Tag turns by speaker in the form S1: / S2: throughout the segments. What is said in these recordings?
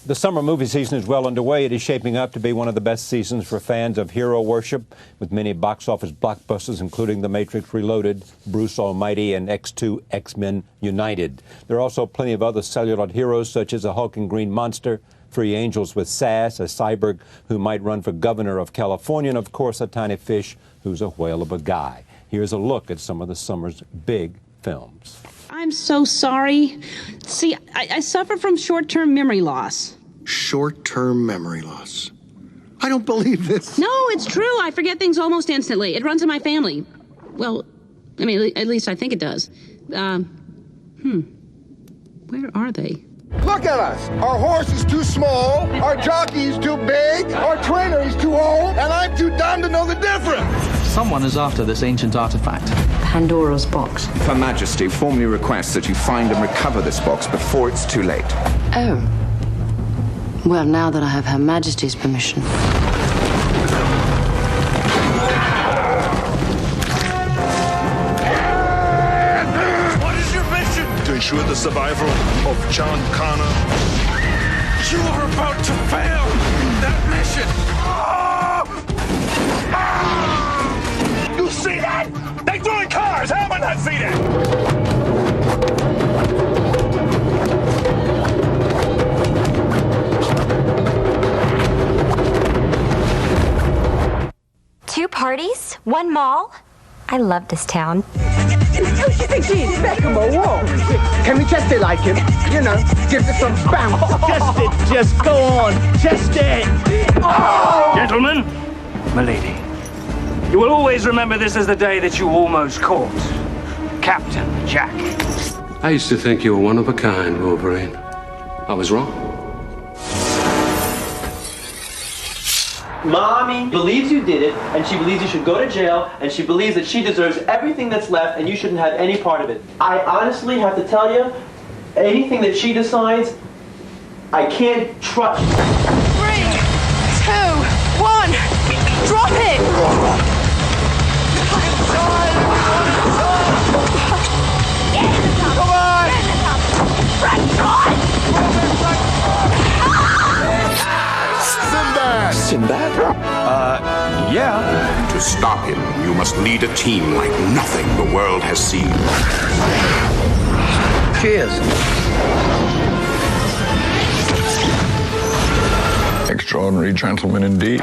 S1: The summer movie season is well underway. It is shaping up to be one of the best seasons for fans of hero worship, with many box office blockbusters, including The Matrix Reloaded, Bruce Almighty, and X2 X-Men United. There are also plenty of other celluloid heroes, such as a hulking green monster, three angels with sass, a cyborg who might run for governor of California, and, of course, a tiny fish who's a whale of a guy. Here's a look at some of the summer's big films.
S2: I'm so sorry. See, I suffer from short-term memory loss.
S3: Short-term memory loss. I don't believe this.
S2: No, it's true. I forget things almost instantly. It runs in my family. Well, I mean, at least I think it does. Where are they?
S4: Look at us. Our horse is too small, our jockey is too big, our trainer is too old, and I'm too dumb to know the difference.
S5: Someone is after this ancient artifact.
S6: Pandora's box.
S7: Her Majesty formally requests that you find and recover this box before it's too late.
S6: Oh. Well, now that I have Her Majesty's permission.
S4: What is your mission?
S8: To ensure the survival of John Connor.
S4: You are about to fail that mission.
S8: You see that? They throwing cars! How am I not see that?
S9: Two parties? One mall? I love this town.
S10: Who do you think he is, Beckham or what? Can we just it like him? You know, give us some bounce.
S11: Just it, just go on. Just it.
S10: Oh!
S11: Gentlemen, milady, you will always remember this as the day that you almost caught Captain Jack.
S12: I used to think you were one of a kind, Wolverine. I was wrong.
S13: Mommy believes you did it, and she believes you should go to jail, and she believes that she deserves everything that's left, and you shouldn't have any part of it. I honestly have to tell you, anything that she decides, I can't trust.
S9: 3, 2, 1, drop it!
S4: Come on! Sinbad!
S7: Sinbad?
S8: Yeah.
S7: To stop him, you must lead a team like nothing the world has seen.
S5: Cheers.
S8: Extraordinary gentleman indeed.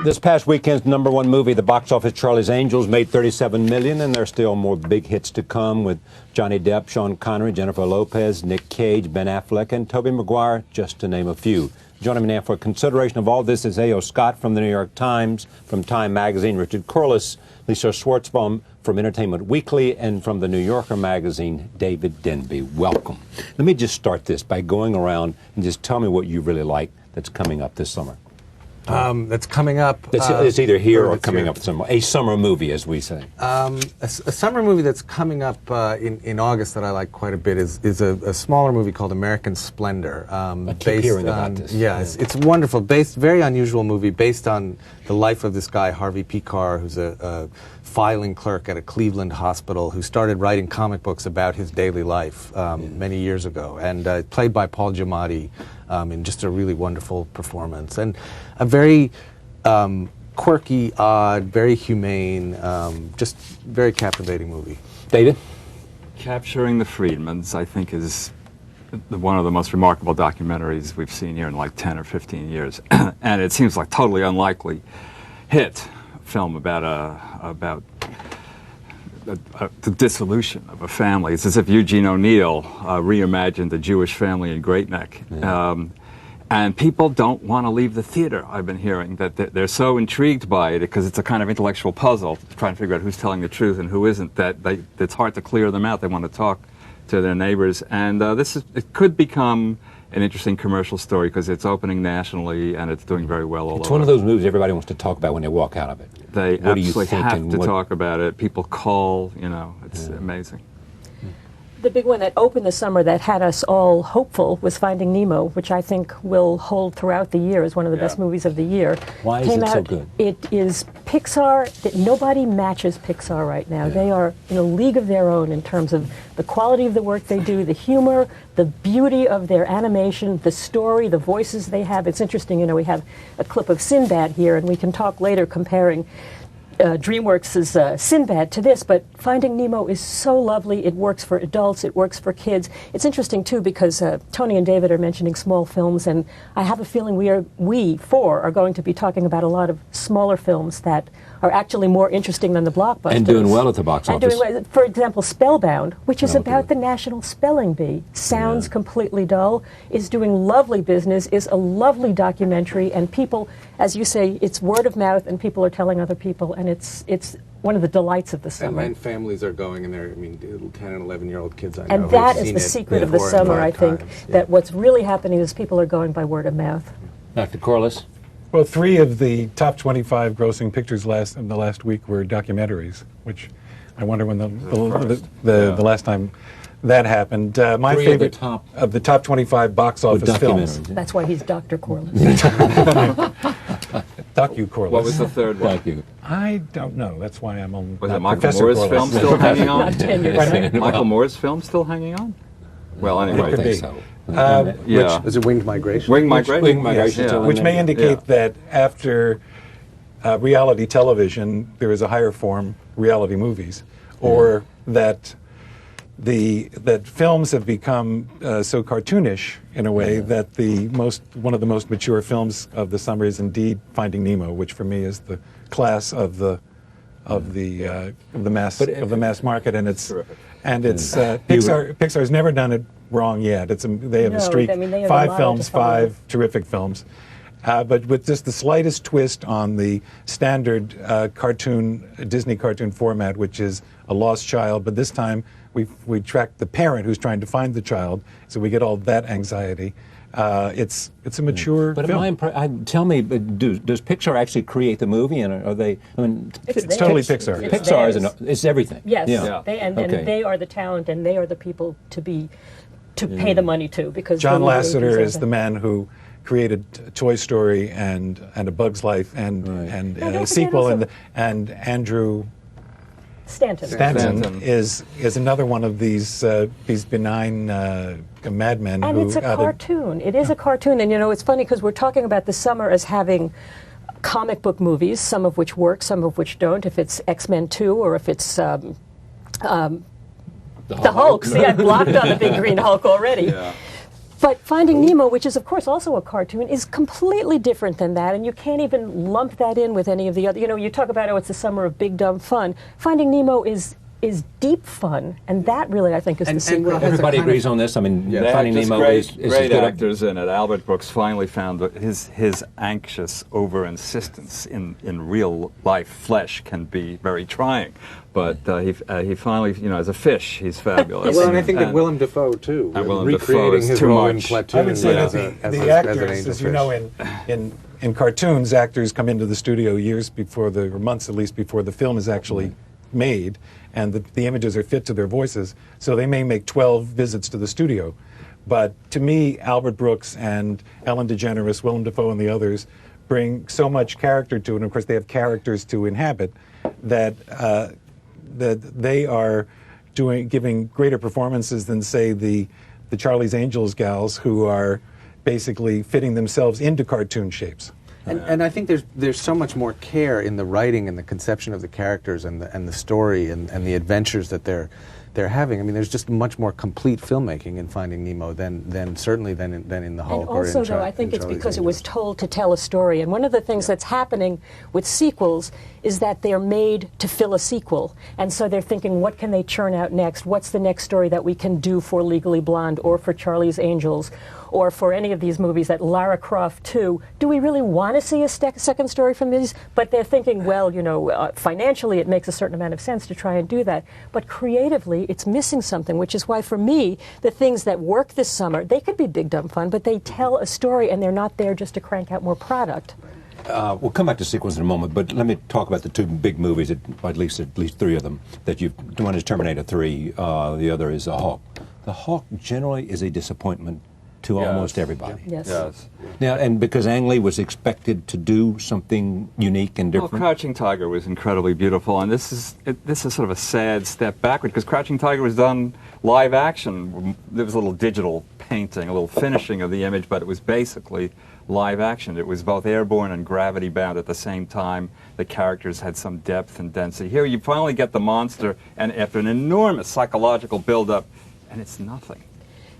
S1: This past weekend's #1 movie, the box office Charlie's Angels, made $37 million, and there are still more big hits to come with Johnny Depp, Sean Connery, Jennifer Lopez, Nick Cage, Ben Affleck, and Tobey Maguire, just to name a few. Joining me now for consideration of all this is A.O. Scott from the New York Times, from Time Magazine, Richard Corliss, Lisa Schwarzbaum from Entertainment Weekly, and from the New Yorker magazine, David Denby. Welcome. Let me just start this by going around and just tell me what you really like that's coming up this summer.
S14: That's coming up.
S1: It's either here or coming up somewhere. A summer movie, as we say.
S14: A summer movie that's coming up in August that I like quite a bit is a smaller movie called American Splendor.
S1: I keep hearing about this.
S14: Yeah, it's wonderful. Very unusual movie based on the life of this guy, Harvey Picar, who's a filing clerk at a Cleveland hospital who started writing comic books about his daily life many years ago, and played by Paul Giamatti in just a really wonderful performance. And a very quirky, odd, very humane, just very captivating movie.
S1: David?
S15: Capturing the Friedmans, I think, is one of the most remarkable documentaries we've seen here in like 10 or 15 years. And it seems like totally unlikely hit film about the dissolution of a family. It's as if Eugene O'Neill reimagined the Jewish family in Great Neck. Yeah. And people don't want to leave the theater, I've been hearing, that they're so intrigued by it because it's a kind of intellectual puzzle, trying to figure out who's telling the truth and who isn't, that it's hard to clear them out. They want to talk to their neighbors. And it could become an interesting commercial story because it's opening nationally and it's doing very well all over.
S1: It's one of those movies everybody wants to talk about when they walk out of it.
S15: They absolutely have to talk about it. People call, it's amazing.
S16: The big one that opened the summer that had us all hopeful was Finding Nemo, which I think will hold throughout the year as one of the best movies of the year.
S1: Why is it so good?
S16: It is Pixar. That nobody matches Pixar right now. They are in a league of their own in terms of the quality of the work they do, the humor, the beauty of their animation, the story, the voices they have. It's interesting, we have a clip of Sinbad here, and we can talk later comparing DreamWorks' Sinbad to this, but Finding Nemo is so lovely. It works for adults, it works for kids. It's interesting, too, because Tony and David are mentioning small films, and I have a feeling we four are going to be talking about a lot of smaller films that are actually more interesting than the blockbusters.
S1: And doing well at the box office.
S16: Doing well. For example, Spellbound, which is about the National Spelling Bee. Sounds completely dull, is doing lovely business, is a lovely documentary, and people, as you say, it's word of mouth, and people are telling other people, and it's one of the delights of the summer.
S14: And families are going, and they're, 10 and 11-year-old kids I know.
S16: And that is the secret of the summer, I think, that what's really happening is people are going by word of mouth.
S1: Dr. Corliss?
S17: Well, 3 of the top 25 grossing pictures in the last week were documentaries, which I wonder when the last time that happened. My favorite of the top 25 box office films.
S16: That's why he's Dr. Corliss.
S17: Docu Corliss.
S15: What was the third one?
S1: Thank you.
S17: I don't know. That's why I'm on.
S15: Was it Michael
S17: Professor
S15: Moore's
S17: Corliss.
S15: film still hanging on?
S16: Not tenured.
S15: Michael Moore's film still hanging on? Well, anyway.
S17: It could be.
S1: So.
S15: Yeah.
S14: Is it Winged Migration?
S15: Winged Migration?
S1: Winged Migration.
S15: Yes.
S17: Which may indicate that after reality television, there is a higher form, reality movies, or that films have become so cartoonish in a way that one of the most mature films of the summer is indeed Finding Nemo, which for me is the class of the mass market, and it's
S15: terrific.
S17: And it's Pixar's never done it wrong yet. They have a streak, 5 films, 5 terrific films. But with just the slightest twist on the standard Disney cartoon format, which is a lost child, but this time we track the parent who's trying to find the child, so we get all that anxiety. It's a mature film.
S1: Tell me, does Pixar actually create the movie, and are they?
S17: It's totally Pixar.
S1: Pixar is everything.
S16: Yes,
S1: yeah.
S16: And they are the talent, and they are the people to pay the money to, because
S17: John Lasseter is the man who created Toy Story and A Bug's Life and a sequel, and Andrew Stanton is another one of these benign madmen.
S16: And it's a cartoon. It is a cartoon, and it's funny because we're talking about the summer as having comic book movies, some of which work, some of which don't. If it's X-Men 2 or if it's the Hulk. See, I blocked on the big green Hulk already.
S15: Yeah.
S16: But Finding Nemo, which is, of course, also a cartoon, is completely different than that, and you can't even lump that in with any of the other. You talk about, it's the summer of big, dumb fun. Finding Nemo is deep fun, and that really, I think, is the secret.
S1: Everybody agrees on this. Finding Nemo is
S15: great
S1: good.
S15: actors in it. Albert Brooks finally found that his anxious over-insistence in real life flesh can be very trying. But he finally, as a fish, he's fabulous.
S14: Well, and I think that Willem Dafoe, too, recreating his role in Platoon.
S17: I would say that the actors, as you know, in cartoons, actors come into the studio months at least before the film is actually made, and the images are fit to their voices, so they may make 12 visits to the studio. But to me, Albert Brooks and Ellen DeGeneres, Willem Dafoe, and the others bring so much character to it, and of course they have characters to inhabit, that they are giving greater performances than, say, the Charlie's Angels gals, who are basically fitting themselves into cartoon shapes.
S14: And I think there's so much more care in the writing and the conception of the characters and the story and the adventures that they're having. There's just much more complete filmmaking in Finding Nemo than in the Hulk.
S16: And also, though, I think it's because it was told to tell a story. And one of the things that's happening with sequels is that they're made to fill a sequel. And so they're thinking, what can they churn out next? What's the next story that we can do for Legally Blonde or for Charlie's Angels or for any of these movies, that Lara Croft 2? Do we really want to see a second story from these? But they're thinking, well, financially it makes a certain amount of sense to try and do that. But creatively, it's missing something, which is why, for me, the things that work this summer, they could be big, dumb fun, but they tell a story and they're not there just to crank out more product.
S1: We'll come back to sequels in a moment, but let me talk about the two big movies, at least three of them, that you've, one is Terminator 3, the other is Hawk. The Hawk generally is a disappointment to almost everybody.
S16: Yes.
S1: Now, and because Ang Lee was expected to do something unique and different.
S15: Well, Crouching Tiger was incredibly beautiful, and this is sort of a sad step backward, because Crouching Tiger was done live action. There was a little digital painting, a little finishing of the image, but it was basically live action. It was both airborne and gravity bound at the same time. The characters had some depth and density. Here you finally get the monster, and after an enormous psychological build-up, and it's nothing.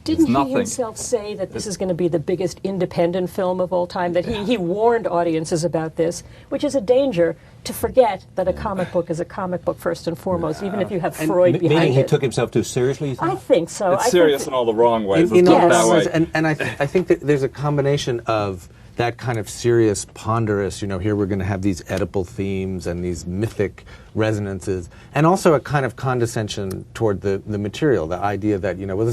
S16: Didn't he himself say that this is going to be the biggest independent film of all time? That he warned audiences about this, which is a danger to forget that a comic book is a comic book first and foremost, even if you have Freud behind it.
S1: Meaning he took himself too seriously?
S16: I think so.
S15: It's serious in all the wrong ways.
S14: In all the ways, and I think that there's a combination of that kind of serious, ponderous, here we're going to have these Oedipal themes and these mythic resonances, and also a kind of condescension toward the material, the idea that, well,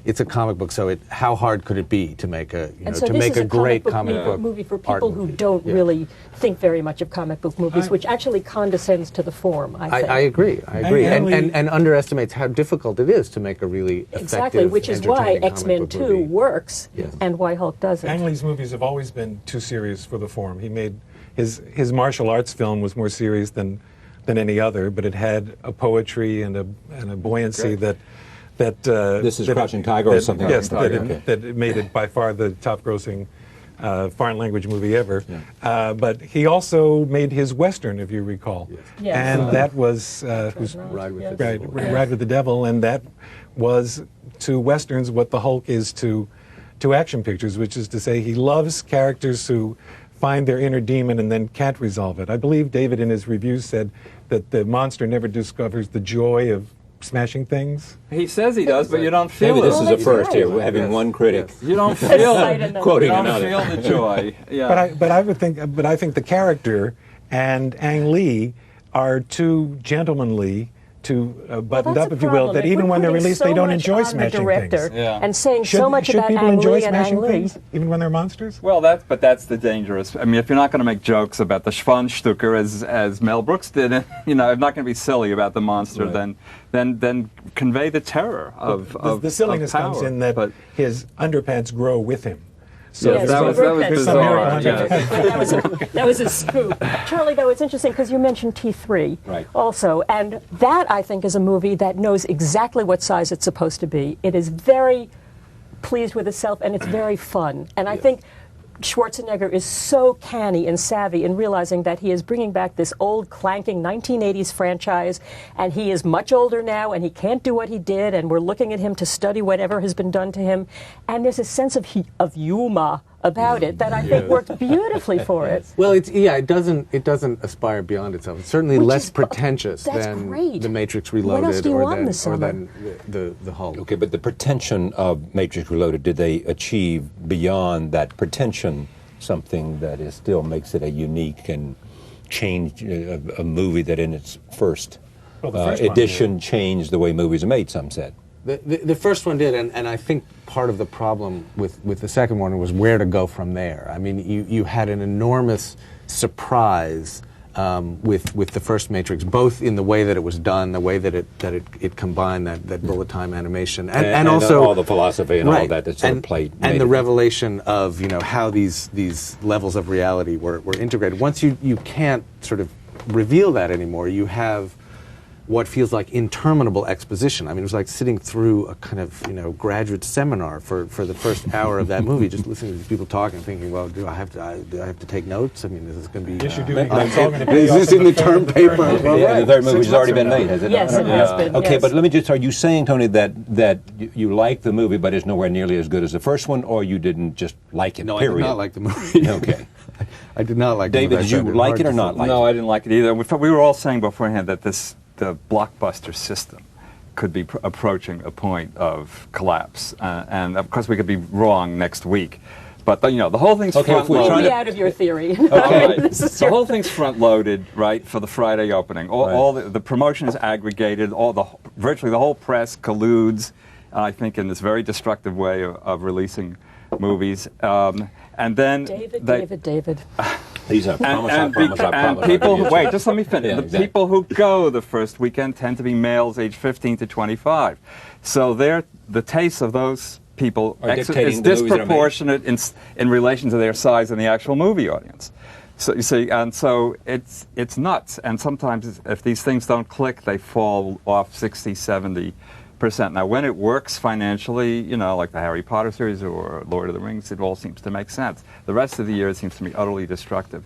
S14: it's a comic book, so how hard could it be to make a, to make a great comic book
S16: movie for people who don't really think very much of comic book movies, which actually condescends to the form, I think.
S14: I agree, and underestimates how difficult it is to make a really effective,
S16: exactly, which is why X-Men 2 works, and why Hulk doesn't.
S17: Ang Lee's movies have always been too serious for the form. He made his martial arts film was more serious than any other, but it had a poetry and a buoyancy that
S1: this is Crouching Tiger or something.
S17: Yes, that it made it by far the top-grossing foreign language movie ever. But he also made his Western, if you recall, and that was Ride with the Devil, and that was to Westerns what the Hulk is to action pictures, which is to say he loves characters who find their inner demon and then can't resolve it. I believe David in his reviews said that the monster never discovers the joy of smashing things.
S15: He says he does, but you don't feel
S1: David,
S15: it.
S1: this is a first here. We're having one critic.
S15: You don't feel
S1: quoting
S15: another.
S1: another.
S15: Feel the joy. Yeah.
S17: But I think the character and Ang Lee are too gentlemanly, too buttoned up, if you will, that even when they're released, they don't enjoy smashing things.
S16: And saying so much
S17: should
S16: about
S17: people
S16: Ang
S17: enjoy
S16: Lee and
S17: smashing
S16: Ang Lee.
S17: things, even when they're monsters?
S15: Well, that's the dangerous. I mean, if you're not going to make jokes about the Schwanzstücker as Mel Brooks did, if not going to be silly about the monster, then convey the terror of
S17: the silliness
S15: of power.
S17: comes in that his underpants grow with him. So
S15: yes, that was bizarre.
S16: That was a scoop. Charlie, though, it's interesting because you mentioned T3 also, and that, I think, is a movie that knows exactly what size it's supposed to be. It is very pleased with itself, and it's very fun. And I think Schwarzenegger is so canny and savvy in realizing that he is bringing back this old, clanking 1980s franchise, and he is much older now, and he can't do what he did, and we're looking at him to study whatever has been done to him. And there's a sense of humor about it that I think worked beautifully for it.
S14: Well, it doesn't aspire beyond itself. It's certainly less pretentious than The Matrix Reloaded or than the Hulk.
S1: Okay, but the pretension of Matrix Reloaded, did they achieve beyond that pretension something that still makes it a unique and changed a movie that in its first edition changed the way movies are made, some said?
S14: The first one did, and I think part of the problem with the second one was where to go from there. I mean, you had an enormous surprise with the first Matrix, both in the way that it was done, the way that it combined that bullet time animation, and also
S1: all the philosophy and all that sort of played.
S14: And the revelation of how these levels of reality were integrated. Once you can't sort of reveal that anymore, you have what feels like interminable exposition. I mean, it was like sitting through a kind of graduate seminar for the first hour of that movie, just listening to these people talking, thinking, well, do I have to take notes? I mean, is this going to be?
S17: Yes, you do.
S14: Is this in the term paper?
S1: The third movie's already been made, has it?
S16: Yes, it has been.
S1: Okay, but let me just. Are you saying, Tony, that you like the movie, but it's nowhere nearly as good as the first one, or you didn't just like it?
S14: No,
S1: period?
S14: I did not like the movie.
S1: Okay.
S14: I did not like.
S1: David, did you like it or not like it?
S15: No, I didn't like it either. We were all saying beforehand that the blockbuster system could be approaching a point of collapse, and of course we could be wrong next week. But the whole thing's front-loaded.
S16: We'll be out of your theory.
S15: Right. The whole thing's front-loaded, right, for the Friday opening. All the promotion is aggregated. Virtually the whole press colludes, I think, in this very destructive way of releasing movies. And then
S16: David.
S1: These are promise, I promise, I
S15: and
S1: promise.
S15: people, wait, just let me finish.
S1: Yeah,
S15: The
S1: exactly.
S15: people who go the first weekend tend to be males aged 15 to 25. So the taste of those people
S1: Are
S15: is
S1: dictating the movies that are made.
S15: disproportionate in relation to their size in the actual movie audience. So you see, and so it's nuts. And sometimes if these things don't click, they fall off 60, 70%. Now, when it works financially, you know, like the Harry Potter series or Lord of the Rings, it all seems to make sense. The rest of the year, it seems to be utterly destructive.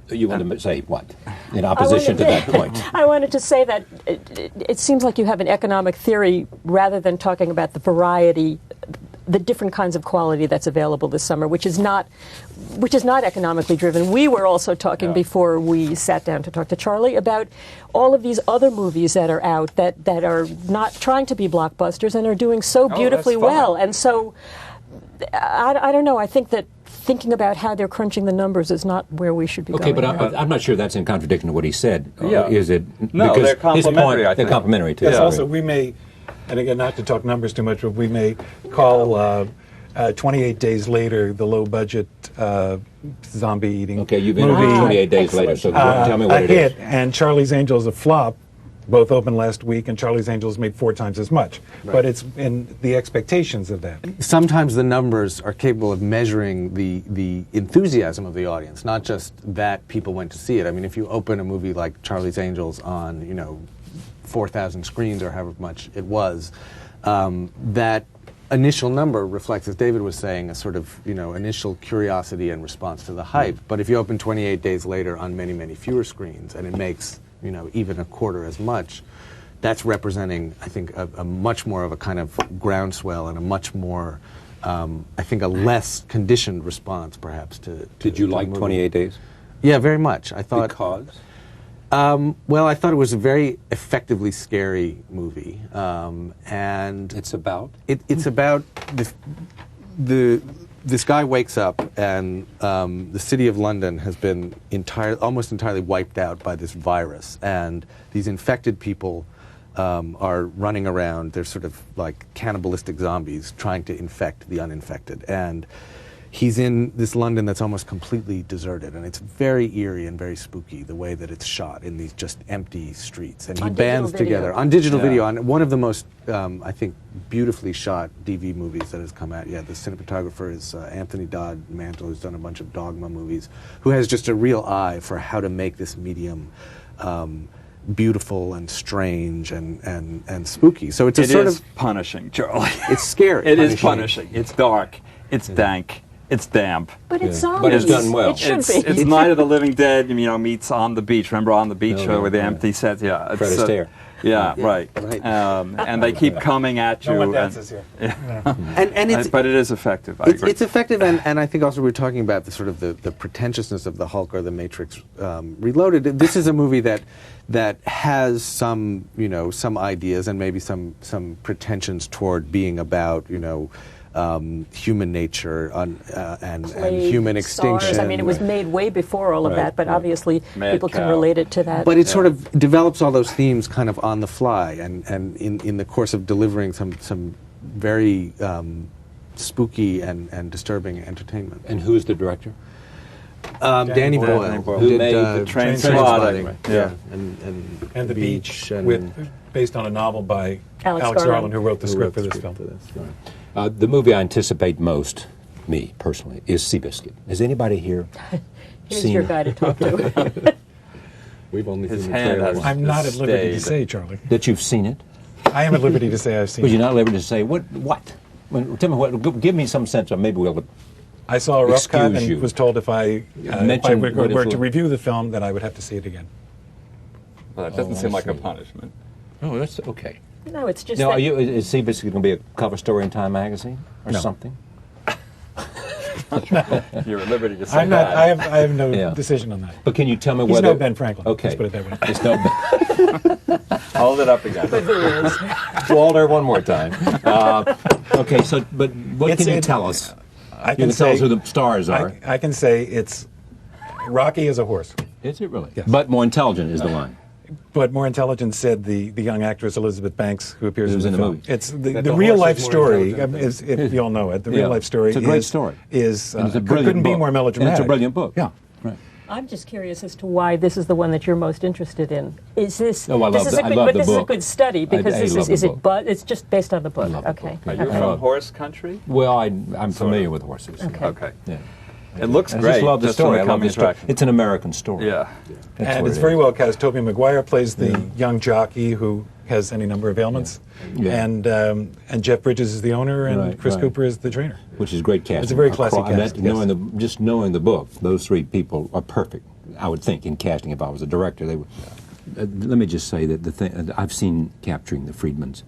S1: You want to say what? In opposition to that point.
S16: I wanted to say that it seems like you have an economic theory rather than talking about the variety, the different kinds of quality that's available this summer, which is not economically driven. We were also talking before we sat down to talk to Charlie about all of these other movies that are out that are not trying to be blockbusters and are doing so beautifully well. And so, I don't know, I think that thinking about how they're crunching the numbers is not where we should be going.
S1: Okay, but I'm not sure that's in contradiction to what he said.
S15: Yeah.
S1: Is it?
S15: No,
S1: because
S15: they're complementary,
S1: his point,
S15: I think.
S1: They're complementary, too.
S17: Yes, also, we may, and again, not to talk numbers too much, but we may call 28 Days Later the low-budget zombie eating
S1: Okay, you've
S17: movie.
S1: interviewed 28 Days later, so tell me what it is.
S17: A hit, and Charlie's Angels a flop. Both opened last week, and Charlie's Angels made 4 times as much.
S14: Right.
S17: But it's in the expectations of that.
S14: Sometimes the numbers are capable of measuring the enthusiasm of the audience, not just that people went to see it. I mean, if you open a movie like Charlie's Angels on, 4,000 screens or however much it was, that initial number reflects, as David was saying, a sort of, initial curiosity and response to the hype. But if you open 28 Days Later on many, many fewer screens, and it makes even a quarter as much, that's representing, I think, a much more of a kind of groundswell and a much more, I think, a less conditioned response, perhaps, to
S1: Did you
S14: to
S1: like
S14: the movie.
S1: 28 Days?
S14: Yeah, very much. I thought.
S1: Because?
S14: Well, I thought it was a very effectively scary movie, and
S1: It's about?
S14: it's about this guy wakes up and the city of London has been almost entirely wiped out by this virus, and these infected people are running around. They're sort of like cannibalistic zombies trying to infect the uninfected, and he's in this London that's almost completely deserted, and it's very eerie and very spooky the way that it's shot in these just empty streets. And he bands together on digital video, on one of the most, I think, beautifully shot DV movies that has come out yet. The cinematographer is Anthony Dodd Mantle, who's done a bunch of Dogma movies, who has just a real eye for how to make this medium beautiful and strange and spooky. So it's a sort of
S15: punishing, Charlie.
S14: It's scary.
S15: It is punishing. It's dark. It's dank. It's damp.
S16: But it's zombies.
S1: But it's done well.
S16: It should
S15: It's
S16: be.
S15: Night of the Living Dead, meets On the Beach. Remember On the Beach with the empty sets? Yeah.
S1: Fred Astaire.
S15: Yeah, right. And they keep coming at you.
S17: No one dances here.
S14: And it's,
S15: but it is effective. I agree.
S14: It's effective, and I think also we were talking about the sort of the pretentiousness of the Hulk or the Matrix Reloaded. This is a movie that has some some ideas and maybe some pretensions toward being about human nature and human extinction.
S16: SARS. I mean, it was made way before all of that, but obviously people can relate it to that.
S14: But it sort of develops all those themes kind of on the fly, and in the course of delivering some very spooky and disturbing entertainment.
S1: And who's the director?
S14: Danny Boyle,
S1: who made the
S15: Train
S14: Spotting.
S1: Spotting.
S14: Yeah,
S17: And The Beach,
S14: and
S17: based on a novel by
S16: Alex
S17: Garland, who wrote the script for this film.
S1: The movie I anticipate most, me personally, is Seabiscuit. Has anybody here
S16: Here's
S1: seen
S16: your guy to talk to.
S14: We've only
S15: His
S14: seen the
S15: hand
S14: trailer.
S15: has-
S17: I'm not at liberty to
S15: Stayed.
S17: say, Charlie.
S1: that you've seen it?
S17: I am at liberty to say I've seen
S1: But
S17: it.
S1: you're not at liberty to say what? Tell me what. Give me some sense of maybe we'll.
S17: I saw a rough cut
S1: Excuse
S17: and
S1: you.
S17: was told if I
S1: Mention what
S17: were
S1: it's
S17: to
S1: like.
S17: review the film, that I would have to see it again.
S15: Well, that doesn't
S1: I
S15: seem like a
S1: see.
S15: punishment.
S1: Oh, that's okay.
S16: No, it's just
S1: Now,
S16: that
S1: is Seabiscuit going to be a cover story in Time magazine or
S17: No.
S1: something?
S15: You're at liberty to say
S17: I'm not.
S15: that.
S17: I have no
S1: Yeah.
S17: decision on that.
S1: But can you tell me
S17: He's
S1: whether?
S17: no Ben Franklin.
S1: Okay.
S17: Let's put it that way.
S1: It's no Ben.
S15: Hold it up again.
S1: Walter, one more time. Okay, so but what can you
S17: It-
S1: tell us?
S17: I
S1: You can tell us who the stars are.
S17: I can say it's Rocky is a horse,
S1: Is it really?
S17: Yes.
S1: But more intelligent is the line.
S17: but more intelligent, said the young actress Elizabeth Banks, who appears
S1: Who's
S17: in
S1: in
S17: the
S1: the
S17: film.
S1: movie.
S17: It's
S14: That
S17: the
S14: the
S17: real
S14: horse
S17: life
S14: is more
S17: story.
S14: intelligent than
S17: If you all know it, the
S1: Yeah.
S17: real life story.
S1: It's a great story.
S17: Is
S1: And it's a brilliant
S17: couldn't be
S1: book.
S17: more
S1: And
S17: melodramatic.
S1: it's a brilliant book.
S17: Yeah.
S1: Right.
S16: I'm just curious as to why this is the one that you're most interested in. Is this?
S1: No, I love the book.
S16: This is a good study because it's just based on the book. Okay.
S15: Are you from horse country?
S1: Well, I'm familiar with horses.
S15: Okay.
S1: Yeah.
S15: It looks
S1: I
S15: great.
S1: just love the story. I love the story.
S15: attraction.
S1: It's an American story.
S15: Yeah.
S17: And it's very well cast. Tobey Maguire plays the young jockey who has any number of ailments.
S1: Yeah.
S17: And Jeff Bridges is the owner, and Chris Cooper is the trainer.
S1: Which is great casting.
S17: It's a very classic cast.
S1: Just knowing the book, those three people are perfect, I would think, in casting. If I was a director, they would. Let me just say that the thing I've seen Capturing the Friedmans,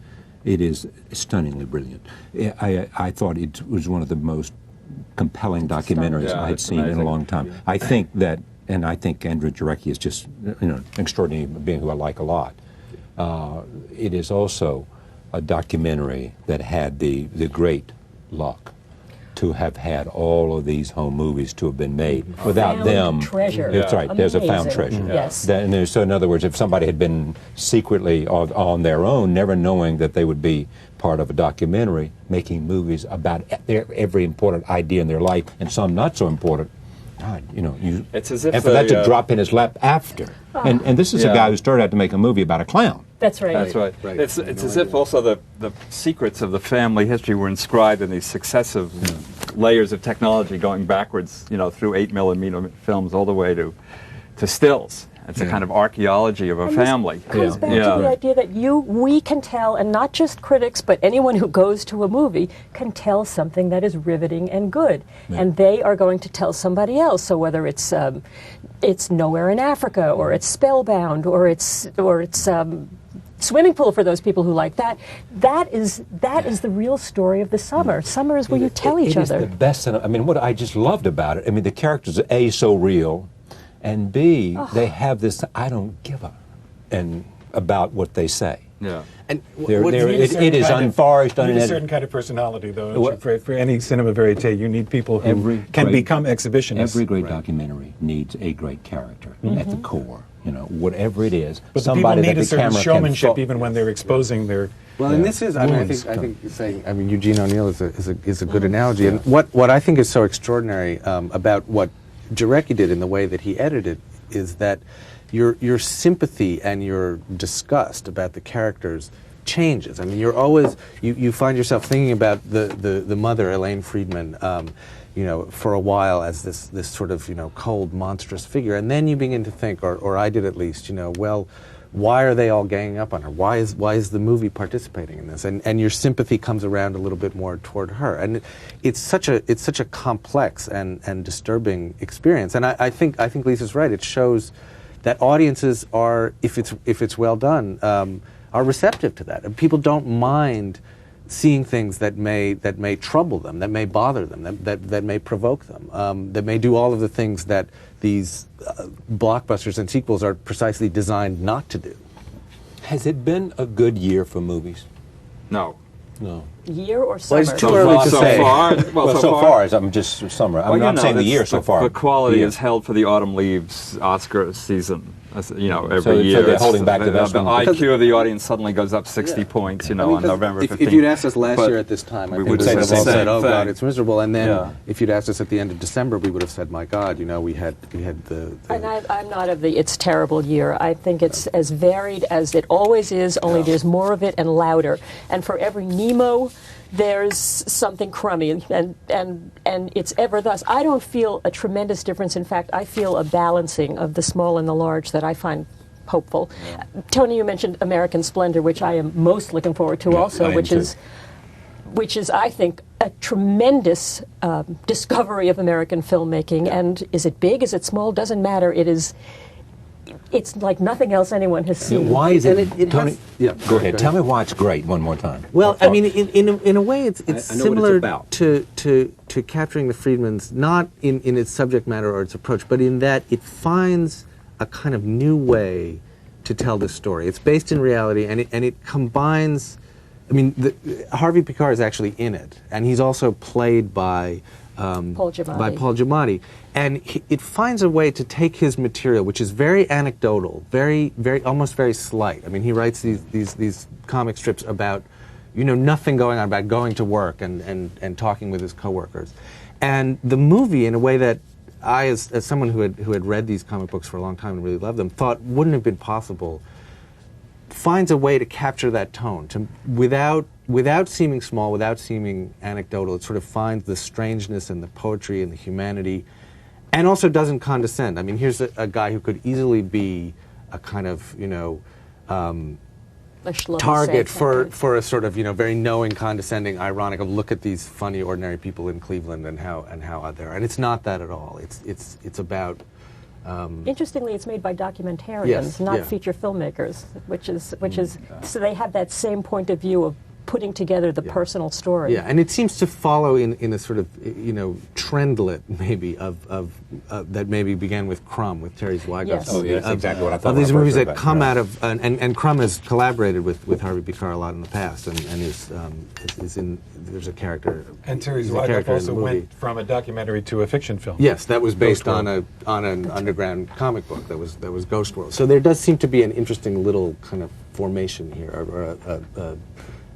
S1: it is stunningly brilliant. I thought it was one of the most compelling documentaries I had seen in a long time. I think that, and I think Andrew Jarecki is just extraordinary being who I like a lot. It is also a documentary that had the great luck to have had all of these home movies to have been made. Without them,
S16: treasure.
S1: That's right. There's a found treasure.
S16: Yes.
S1: So in other words, if somebody had been secretly on their own, never knowing that they would be part of a documentary, making movies about every important idea in their life, and some not so important, God,
S15: it's as if
S1: and for that to drop in his lap after. And this is a guy who started out to make a movie about a clown.
S16: That's right.
S15: That's right. It's as if also the secrets of the family history were inscribed in these successive layers of technology going backwards, through 8mm films all the way to stills. It's a kind of archaeology of a family.
S16: It comes back to the idea that we can tell, and not just critics, but anyone who goes to a movie can tell something that is riveting and good, and they are going to tell somebody else. So whether it's Nowhere in Africa, or it's Spellbound, or it's Swimming Pool for those people who like that. That is the real story of the summer. Summer is where you tell each other.
S1: It is the best. I mean, what I just loved about it. I mean, the characters are so real. And B, they have this I don't give a about what they say.
S15: Yeah.
S1: And it is unforced.
S17: You need a certain kind of personality, though. For any cinema verite, you need people who can become exhibitionists.
S1: Every great documentary needs a great character at the core. Whatever it is.
S17: But
S1: somebody
S17: people need
S1: that
S17: a certain
S1: camera
S17: showmanship even when they're exposing their.
S14: Well, and this is, I think you're saying, Eugene O'Neill is a good analogy. And what I think is so extraordinary about what Jarecki did in the way that he edited is that your sympathy and your disgust about the characters changes. I mean, you're always you find yourself thinking about the mother, Elaine Friedman, for a while as this sort of cold, monstrous figure, and then you begin to think, or I did at least, well, why are they all ganging up on her? Why is the movie participating in this? And your sympathy comes around a little bit more toward her. And it's such a complex and disturbing experience. And I think Lisa's right. It shows that audiences are, if it's well done, are receptive to that. And people don't mind seeing things that may trouble them, that may bother them, that may provoke them, that may do all of the things that these blockbusters and sequels are precisely designed not to do.
S1: Has it been a good year for movies?
S15: No.
S16: Year or summer?
S14: Well, it's too early to say.
S1: So far, I'm just summer. I'm not saying the year so far.
S15: The quality is held for the autumn leaves Oscar season. Every year.
S1: So they're holding back the best
S15: The IQ of the audience suddenly goes up 60 points, on November 15th.
S14: If you'd asked us last year at this time, I think we would have all said, "Oh God, it's miserable." And then, if you'd asked us at the end of December, we would have said, "My God, we had the."
S16: And I'm not of the "it's terrible" year. I think it's as varied as it always is. Only there's more of it and louder. And for every Nemo, there's something crummy, and it's ever thus. I don't feel a tremendous difference. In fact, I feel a balancing of the small and the large that I find hopeful. Tony, you mentioned American Splendor, which I am most looking forward to also, which is, I think, a tremendous discovery of American filmmaking. And is it big? Is it small? Doesn't matter. It's like nothing else anyone has seen.
S1: Why is it Tony? Go ahead. Tell me why it's great one more time.
S14: Well, I mean, in a way, it's similar to Capturing the Friedmans, not in its subject matter or its approach, but in that it finds a kind of new way to tell this story. It's based in reality, and it combines. I mean, Harvey Pekar is actually in it, and he's also played by Paul Giamatti. And it finds a way to take his material, which is very anecdotal, very almost very slight. I mean, he writes these comic strips about nothing going on, about going to work and talking with his coworkers. And the movie, in a way that I, as someone who had read these comic books for a long time and really loved them, thought wouldn't have been possible, finds a way to capture that tone, without seeming small, without seeming anecdotal. It sort of finds the strangeness and the poetry and the humanity, and also doesn't condescend. I mean, here's a guy who could easily be a kind of, target for a sort of, very knowing, condescending, ironic of look at these funny, ordinary people in Cleveland and how they're. And it's not that at all. It's about.
S16: Interestingly, it's made by documentarians,
S14: yes,
S16: not feature filmmakers, which is so they have that same point of view of putting together the personal story.
S14: Yeah, and it seems to follow in a sort of trendlet maybe of that maybe began with Crumb, with Terry Zweigart.
S1: Yes. Oh, yeah, that's exactly what I thought.
S14: Of these movies that come out of and Crumb has collaborated with Harvey Pekar a lot in the past, and is in there's a character.
S17: And Terry Zweigart also went from a documentary to a fiction film.
S14: Yes, that was based on an underground comic book that was Ghost World. So there does seem to be an interesting little kind of formation here, or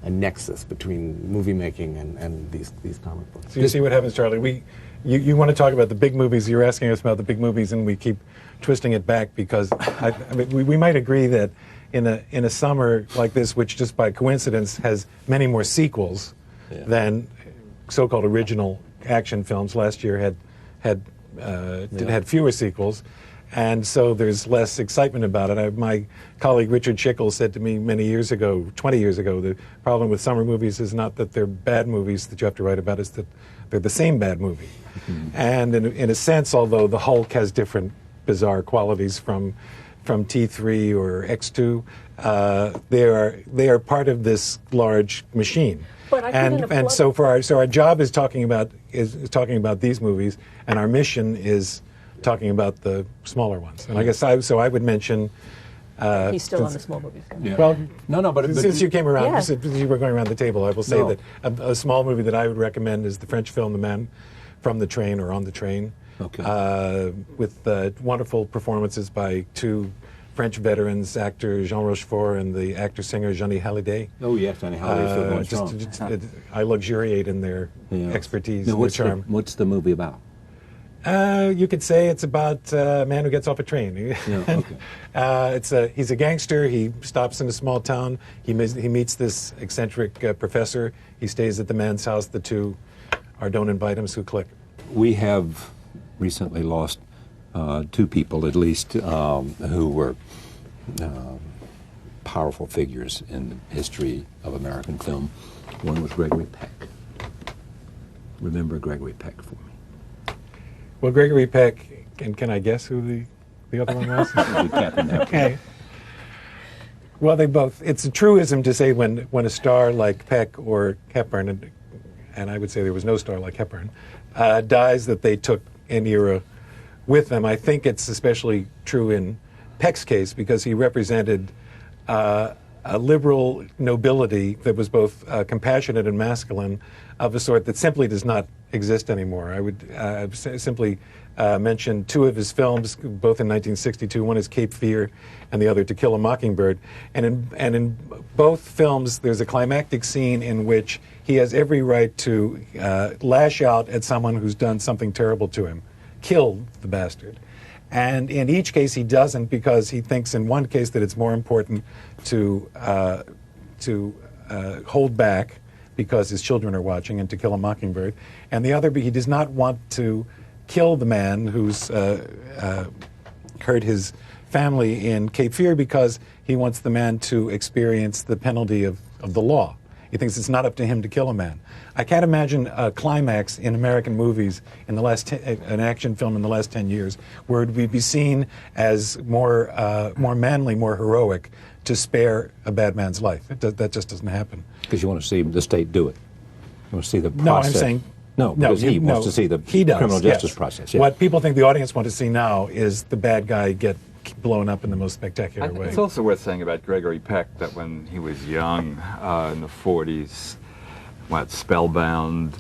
S14: a nexus between movie making and these comic books.
S17: So you see what happens, Charlie. You want to talk about the big movies. You're asking us about the big movies, and we keep twisting it back because I mean, we might agree that in a summer like this, which just by coincidence has many more sequels than so-called original action films. Last year had fewer sequels. And so there's less excitement about it. My colleague Richard Schickel said to me many years ago, 20 years ago, the problem with summer movies is not that they're bad movies that you have to write about, it's that they're the same bad movie. Mm-hmm. And in a sense, although the Hulk has different bizarre qualities from T3 or X2, they are part of this large machine. And so our job is talking about these movies, and our mission is talking about the smaller ones. And I guess I would mention...
S16: He's still on the small movies.
S17: Yeah. Well,
S1: but
S17: since you came around, since you were going around the table, I will say that a small movie that I would recommend is the French film The Man from the Train or On the Train, with wonderful performances by two French veterans, actor Jean Rochefort and the actor-singer Johnny Hallyday.
S1: Oh, yes, Johnny Hallyday.
S17: I luxuriate in their expertise and their charm.
S1: What's the movie about?
S17: You could say it's about a man who gets off a train. He's a gangster. He stops in a small town. He meets this eccentric professor. He stays at the man's house. The two don't invite him, so click.
S1: We have recently lost two people, at least, who were powerful figures in the history of American film. One was Gregory Peck. Remember Gregory Peck for me?
S17: Well, Gregory Peck, and can I guess who the other one was? Okay. Well, they both. It's a truism to say when a star like Peck or Hepburn, and I would say there was no star like Hepburn, dies, that they took an era with them. I think it's especially true in Peck's case because he represented a liberal nobility that was both compassionate and masculine, of a sort that simply does not exist anymore. I would simply mention two of his films, both in 1962. One is Cape Fear, and the other To Kill a Mockingbird. And in both films, there's a climactic scene in which he has every right to lash out at someone who's done something terrible to him, kill the bastard. And in each case, he doesn't, because he thinks in one case that it's more important to hold back because his children are watching, and To Kill a Mockingbird. And the other, he does not want to kill the man who's hurt his family in Cape Fear, because he wants the man to experience the penalty of the law. He thinks it's not up to him to kill a man. I can't imagine a climax in American movies in the last an action film in the last 10 years where it would be seen as more manly, more heroic to spare a bad man's life. That just doesn't happen.
S1: Because you want to see the state do it. You want to see the process.
S17: No, I'm saying...
S1: No, because he wants to see the criminal justice process. Yes.
S17: What people think the audience want to see now is the bad guy get blown up in the most spectacular way.
S15: It's also worth saying about Gregory Peck that when he was young, in the 40s, Spellbound,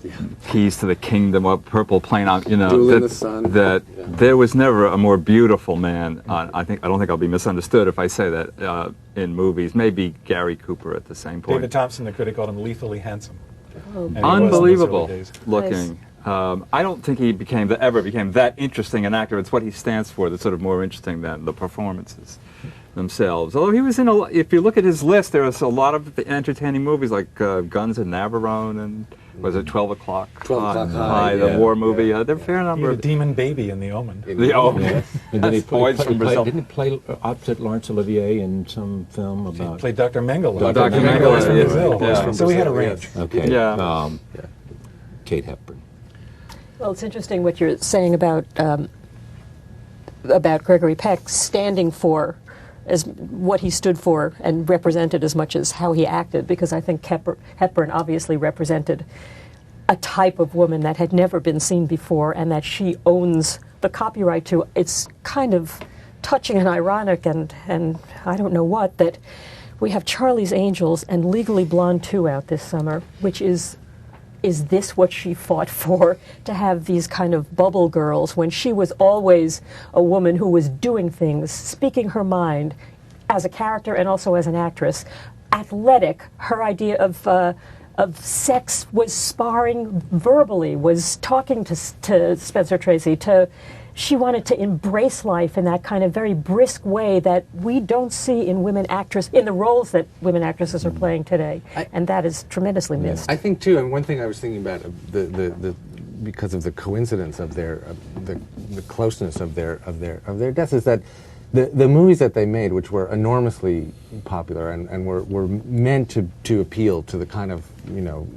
S15: Keys to the Kingdom, Purple Plain, that there was never a more beautiful man. I don't think I'll be misunderstood if I say that in movies. Maybe Gary Cooper at the same point.
S17: David Thompson, the critic, called him lethally handsome.
S15: Unbelievable looking. I don't think he ever became that interesting an actor. It's what he stands for that's sort of more interesting than the performances themselves. Although he was in if you look at his list, there was a lot of entertaining movies like Guns and Navarone and was it 12 O'Clock?
S14: 12 O'Clock High,
S15: the war movie. There are a fair number
S17: He
S15: of
S17: had a demon baby in The Omen.
S15: The Omen.
S1: And then
S15: Didn't
S1: he play opposite Laurence Olivier in some film about...
S17: He played Dr. Mengele.
S15: Dr. Mengele,
S17: from Brazil.
S15: yeah.
S17: So he had a range.
S1: Okay.
S15: Yeah.
S1: Kate Hepburn.
S16: Well, it's interesting what you're saying about Gregory Peck standing for as what he stood for and represented as much as how he acted, because I think Hepburn obviously represented a type of woman that had never been seen before and that she owns the copyright to. It's kind of touching and ironic and I don't know what, that we have Charlie's Angels and Legally Blonde 2 out this summer, which is this what she fought for, to have these kind of bubble girls when she was always a woman who was doing things, speaking her mind as a character and also as an actress, athletic. Her idea of sex was sparring verbally, was talking to Spencer Tracy, she wanted to embrace life in that kind of very brisk way that we don't see in in the roles that women actresses are playing today, and that is tremendously missed.
S14: I think too, and one thing I was thinking about because of the coincidence of the closeness of their deaths, is that the movies that they made, which were enormously popular and were meant to appeal to the kind of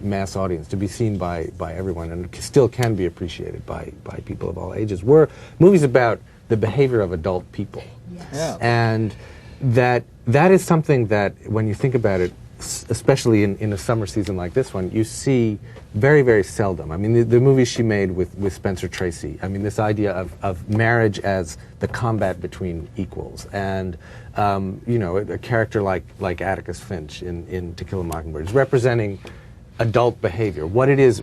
S14: mass audience, to be seen by everyone, and still can be appreciated by people of all ages, were movies about the behavior of adult people.
S16: Yes.
S15: Yeah.
S14: And that is something that, when you think about it, especially in a summer season like this one, you see very, very seldom. I mean, the movies she made with Spencer Tracy, I mean, this idea of marriage as the combat between equals, and a character like Atticus Finch in To Kill a Mockingbird is representing adult behavior, what it is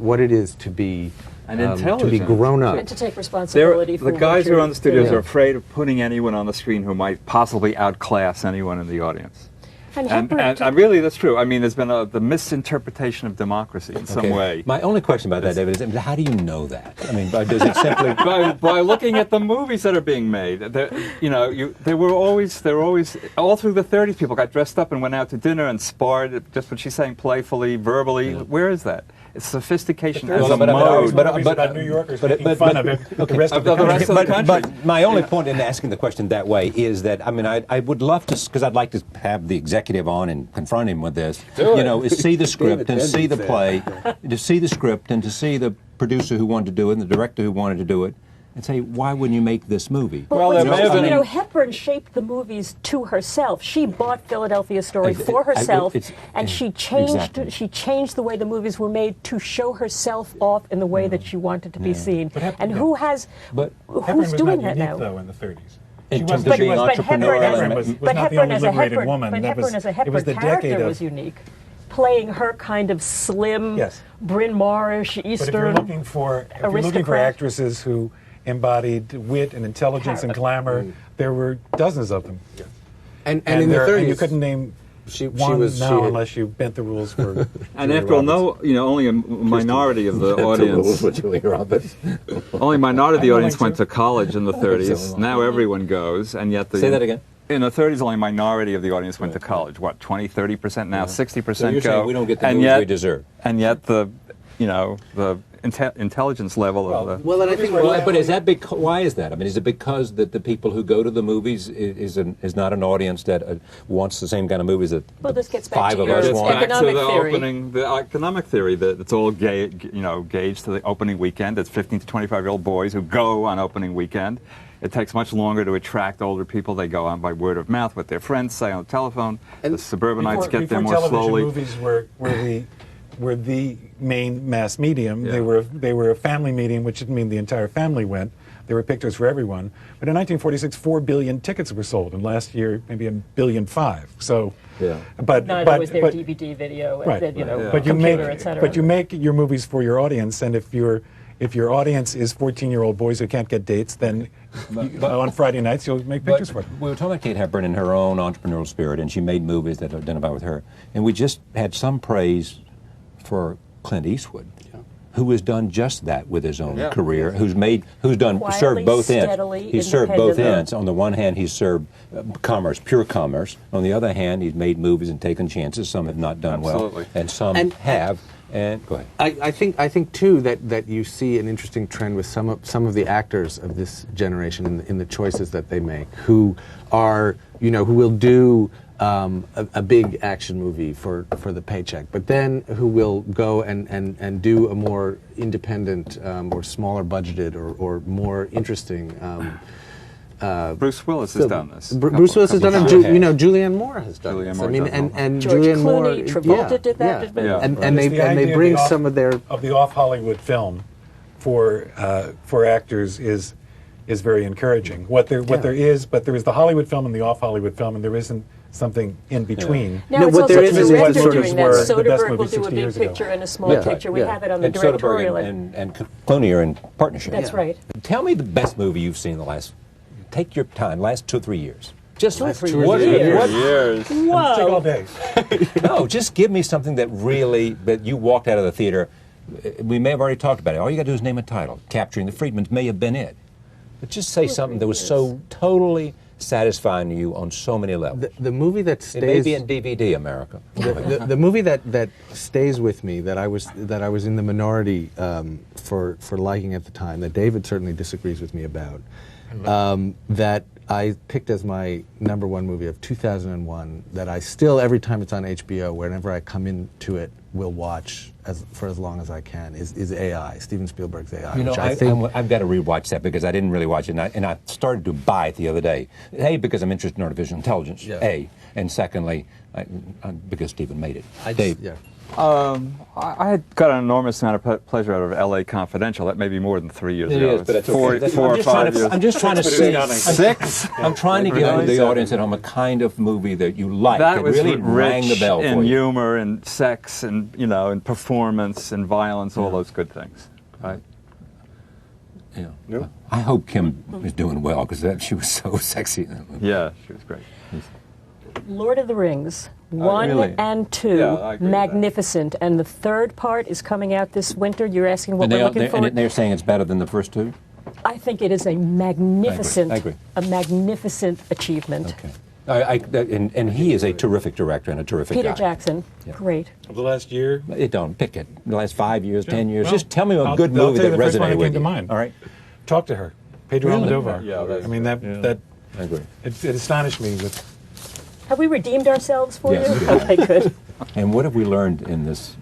S14: to be to be grown up
S16: and to take responsibility for
S15: the guys who are on the studios
S16: doing.
S15: are afraid of putting anyone on the screen who might possibly outclass anyone in the audience. And really, that's true. I mean, there's been the misinterpretation of democracy in some way.
S1: My only question about that, David, is how do you know that? I mean, does it simply
S15: by looking at the movies that are being made? There were always all through the 30s. People got dressed up and went out to dinner and sparred. Just what she's saying, playfully, verbally. Yeah. Where is that? It's sophistication as a mode.
S17: But New Yorkers making fun of it.
S1: Okay.
S17: The rest of the country.
S1: But my only point in asking the question that way is that, I mean, I would love to, because I'd like to have the executive on and confront him with this. Is see the script and see the play, to see the script and to see the producer who wanted to do it and the director who wanted to do it, and say, why wouldn't you make this movie?
S16: Well, Hepburn shaped the movies to herself. She bought Philadelphia Story for herself, and she changed the way the movies were made to show herself off in the way that she wanted to be seen. And who's doing that now?
S17: Though in the 30s.
S1: In terms of being entrepreneurial,
S17: was not the only liberated woman.
S16: But Hepburn as a Hepburn character was unique. Playing her kind of slim, Bryn Mawrish, Eastern.
S17: But if you're looking for actresses who embodied wit and intelligence and glamour, there were dozens of them. Yeah.
S14: And in the 30s,
S17: you couldn't name one unless you bent the rules for.
S15: And after all, only a minority of the audience. Only a minority of the audience went to college in the 30s. Now everyone goes, and yet
S1: say that again.
S15: In the 30s, only a minority of the audience went to college. What, 20, 30% now? 60%
S1: so you're
S15: go.
S1: Saying we don't get the movies we deserve.
S15: And yet the intelligence level of the...
S1: Well, and I think... but is that why is that? I mean, is it because that the people who go to the movies is not an audience that wants the same kind of movies that
S16: this gets back
S1: five
S16: to
S1: of us want?
S16: economic theory.
S15: The economic theory that it's all gauged to the opening weekend. It's 15 to 25-year-old boys who go on opening weekend. It takes much longer to attract older people. They go on by word of mouth, what their friends say on the telephone. And the suburbanites get there more slowly.
S17: Movies were the main mass medium. Yeah. They were a family medium, which didn't mean the entire family went. There were pictures for everyone. But in 1946, 4 billion tickets were sold, and last year maybe 1.5 billion. So,
S16: but always their DVD, video, computer, etc.
S17: But you make your movies for your audience, and if your audience is 14-year-old boys who can't get dates, then on Friday nights you'll make pictures for them.
S1: We were talking about Kate Hepburn and her own entrepreneurial spirit, and she made movies that identify with her. And we just had some praise for Clint Eastwood. who has done just that with his own career, who's
S16: Quietly,
S1: served both ends.
S16: steadily,
S1: He's served both
S16: independently.
S1: ends. On the one hand, he's served commerce, pure commerce. On the other hand, he's made movies and taken chances. Some have not done well, and some have. And go ahead.
S14: I think too that you see an interesting trend with some of the actors of this generation in the choices that they make, who are who will do a big action movie for the paycheck, but then who will go and do a more independent or smaller budgeted or more interesting.
S15: Bruce Willis has done this.
S14: Bruce Willis has done it. Julianne Moore has done it. I mean, and
S16: George
S14: Julianne Moore,
S16: Clooney, Travolta did that.
S14: And they bring some of their
S17: the off Hollywood film for actors is very encouraging. There is the Hollywood film and the off Hollywood film, and there isn't something in between.
S16: Now it's
S14: what
S16: also
S14: there is
S16: director
S14: sort of
S16: doing that.
S17: were the best
S16: Soderbergh will
S17: movies
S16: do a
S17: 60
S16: big
S17: years ago.
S16: picture and a small picture. We have it on the
S1: and
S16: directorial.
S1: Soderbergh and Clooney are in partnership.
S16: That's right.
S1: Tell me the best movie you've seen in the last. Take your time. Last 2 or 3 years. Just
S16: 2 or 3
S15: years.
S16: Whoa.
S17: Take all day.
S1: No, just give me something that you walked out of the theater. We may have already talked about it. All you got to do is name a title. Capturing the Friedmans may have been it. But just say something that was so totally satisfying to you on so many levels.
S14: The movie that stays.
S1: It may be in DVD, America.
S14: The movie that stays with me, that I was in the minority for liking at the time, that David certainly disagrees with me about, that I picked as my #1 movie of 2001, that I still, every time it's on HBO, whenever I come into it, will watch for as long as I can, is AI, Steven Spielberg's AI.
S1: You know,
S14: which I think
S1: I've got to rewatch that because I didn't really watch it, and I started to buy it the other day. A, because I'm interested in artificial intelligence, A, and secondly, because Steven made it. Dave.
S15: I had got an enormous amount of pleasure out of L.A. Confidential. That may be more than 3 years ago.
S1: It is, but it's
S15: four or 5 years.
S1: I'm just trying to say
S15: 6.
S1: I'm trying to give the audience at home a kind of movie that you like.
S15: That was
S1: really
S15: rich
S1: rang the bell
S15: in
S1: for you.
S15: humor and sex and and performance and violence, all those good things. Right.
S1: Yeah. Yep. I hope Kim is doing well because she was so sexy in that movie.
S15: Yeah, she was great.
S16: Lord of the Rings, 1
S15: really?
S16: and 2,
S15: I agree with
S16: magnificent. And the third part is coming out this winter. You're asking what we're looking for?
S1: And they're saying it's better than the first 2?
S16: I think it is a magnificent,
S1: I agree.
S16: A magnificent achievement.
S1: Okay. And he is a terrific director and a terrific
S16: Peter
S1: guy.
S16: Jackson, great.
S17: Of the last year?
S1: Don't pick it. The last 5 years, 10 years.
S17: Well,
S1: Just tell me a good
S17: I'll
S1: movie
S17: tell you
S1: that
S17: the first one
S1: resonated
S17: that
S1: with
S17: came to
S1: you.
S17: mind.
S1: All right.
S17: Talk to Her. Pedro
S1: Really?
S17: Almodovar.
S15: Yeah,
S17: I mean, that
S1: I agree.
S17: It astonished me with.
S16: Have we redeemed ourselves for
S1: Yes,
S16: you?
S1: we have.
S16: Okay, good.
S1: And what have we learned in this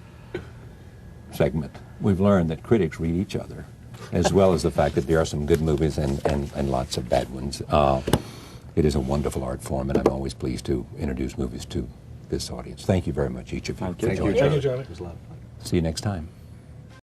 S1: segment? We've learned that critics read each other, as well as the fact that there are some good movies and lots of bad ones. It is a wonderful art form, and I'm always pleased to introduce movies to this audience. Thank you very much, each of you.
S17: Thank you, Charlie.
S1: See you next time.